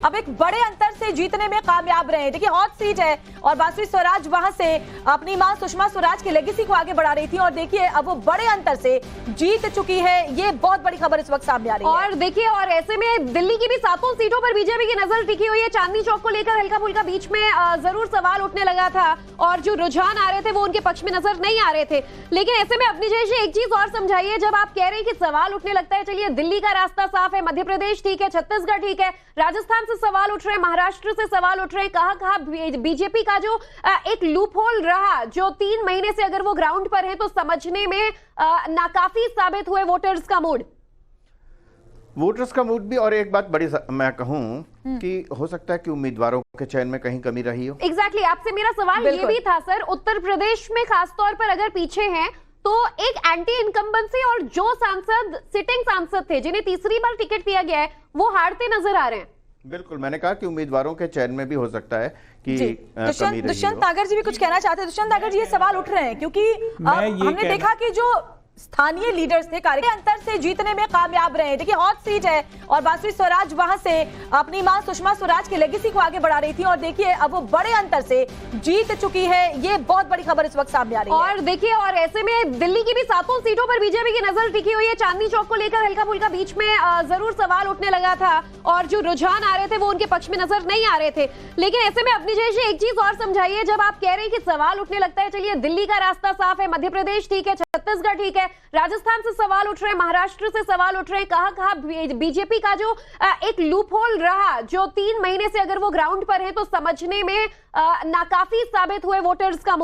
अब एक बड़े अंतर से जीतने में कामयाब रहे। देखिए हॉट सीट है और बासुरी स्वराज वहां से अपनी मां सुषमा स्वराज की लेगेसी को आगे बढ़ा रही थी और देखिए अब वो बड़े अंतर से जीत चुकी है। ये बहुत बड़ी खबर इस वक्त सामने आ रही है। और देखिए और ऐसे में दिल्ली की भी 7 सीटों पर बीजेपी की नजर टिकी हुई है। चांदनी चौक को लेकर हल्का फुल्का बीच में जरूर सवाल उठने लगा था और जो रुझान आ रहे थे वो उनके पक्ष में नजर नहीं आ रहे थे। लेकिन ऐसे में अपनी जैसे एक चीज और समझाइए, जब आप कह रहे हैं कि सवाल उठने लगता है, चलिए दिल्ली का रास्ता साफ है, मध्य प्रदेश ठीक है, छत्तीसगढ़ ठीक है, राजस्थान से सवाल उठ रहे हैं, महाराष्ट्र से सवाल उठ रहे हैं, कहां बीजेपी का जो एक लूप होल रहा, जो 3 महीने से अगर वो ग्राउंड पर है तो समझने में नाकाफी साबित हुए वोटर्स का मूड भी। और एक बात बड़ी मैं कहूं कि हो सकता है कि उम्मीदवारों के चयन में कहीं कमी रही हो। एग्जैक्टली आपसे मेरा सवाल ये भी था सर, उत्तर प्रदेश में खासतौर पर अगर पीछे हैं तो एक एंटी इनकम्बेंसी और जो सांसद सिटिंग सांसद थे जिन्हें तीसरी बार टिकट दिया गया है वो हारते नजर आ ररे हैं। बिल्कुल, मैंने कहा कि उम्मीदवारों के चयन में भी हो सकता है कि दुष्यंत नागर जी भी कुछ कहना चाहते हैं। दुष्यंत नागर जी ये सवाल उठ रहे हैं क्योंकि हमने देखा कि जो स्थानीय लीडर्स थे अंतर से जीतने में कामयाब रहे। देखिए हॉट सीट है और बासुरी स्वराज वहां से अपनी मां सुषमा स्वराज की लेगेसी को आगे बढ़ा रही थी और देखिए अब वो बड़े अंतर से जीत चुकी है। ये बहुत बड़ी खबर इस वक्त सामने आ रही है। और देखिए और ऐसे में दिल्ली की भी 7 सीटों पर बीजेपी की नजर टिकी हुई है। चांदनी चौक को लेकर हल्का फुल्का बीच में जरूर सवाल उठने लगा था और जो रुझान आ रहे थे वो उनके पक्ष में नजर नहीं आ रहे थे। लेकिन ऐसे में अपनी जैसे एक चीज और समझाइए, जब आप कह रहे हैं कि सवाल उठने लगता है, चलिए दिल्ली का रास्ता साफ है, मध्य प्रदेश ठीक है, छत्तीसगढ़ ठीक है, राजस्थान से सवाल उठ रहे हैं, महाराष्ट्र से सवाल उठ रहे हैं, कहां बीजेपी का जो एक लूप होल रहा, जो 3 महीने से अगर वो ग्राउंड पर है तो समझने में नाकाफी साबित हुए वोटर्स का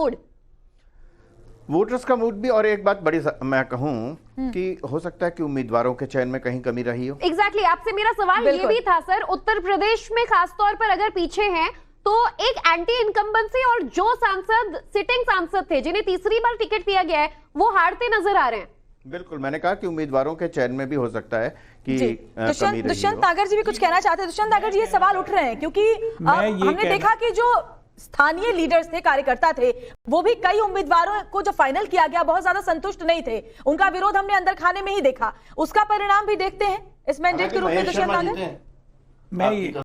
मूड भी। और एक बात बड़ी मैं कहूं कि हो सकता है कि उम्मीदवारों के चयन में कहीं कमी रही हो। एग्जैक्टली आपसे मेरा सवाल ये भी था सर, उत्तर प्रदेश में खासतौर पर अगर पीछे हैं तो एक एंटी इनकम्बेंसी और जो सांसद सिटिंग सांसद थे जिन्हें तीसरी बार टिकट दिया गया है वो हारते नजर आ रहे हैं। बिल्कुल, मैंने कहा कि उम्मीदवारों के चयन में भी हो सकता है कि दुष्यंत नागर जी भी कुछ कहना चाहते हैं। दुष्यंत नागर जी ये सवाल उठ रहे हैं क्योंकि हमने देखा कि जो स्थानीय लीडर्स थे, कार्यकर्ता थे, वो भी कई उम्मीदवारों को जो फाइनल किया गया बहुत ज्यादा संतुष्ट नहीं थे। उनका विरोध हमने अंदर खाने में ही देखा। उसका परिणाम भी देखते हैं इस मैंडेट के रूप में। दुष्यंत नागर